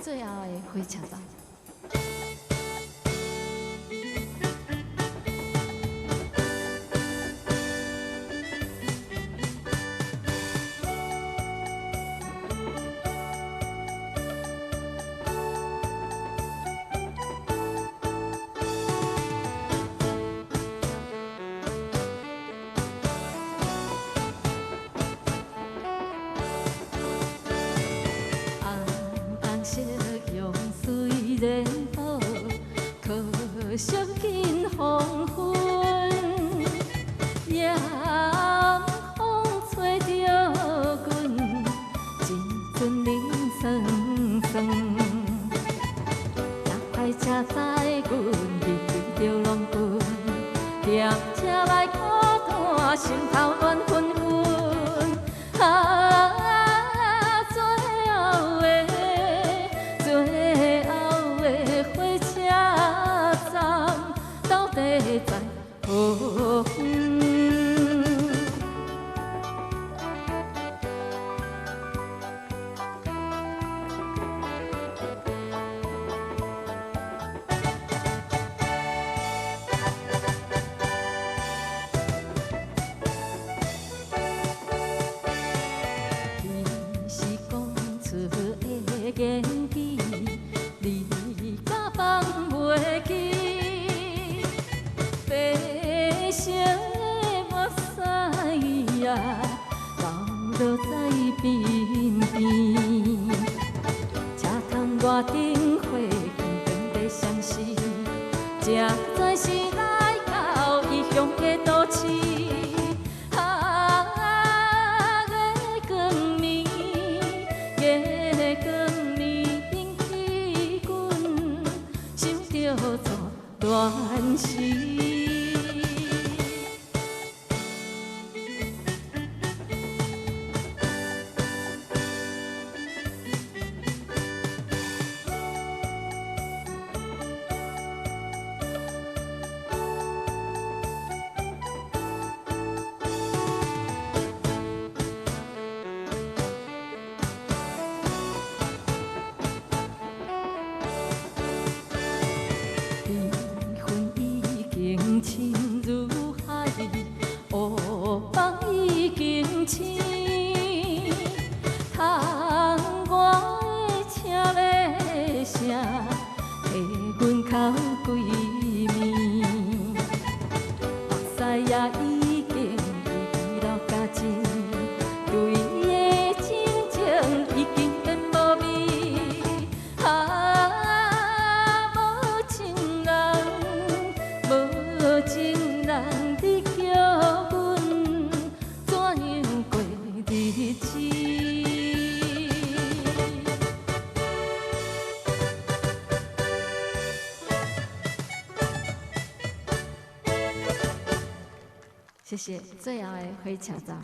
最后的火车站。虽然好，可惜紧黄昏，夜风吹着阮，一阵冷酸酸。搭歹车载阮离开着龙群，踮车来看淡心头乱纷纷。在何远？你是讲出的言语，你甲放袂记。白色的目屎啊，流落在边边。车窗外灯火轻轻地闪烁，这才是来到异乡的都市。月光暝引起阮心着作乱时。情如海，乌梦已经醒。窗外的车马声，替阮哭规暝。目屎也已经滴流甲尽，对的情情已经变无味。无情人，你叫阮怎样过日子？谢谢，最后的火车站。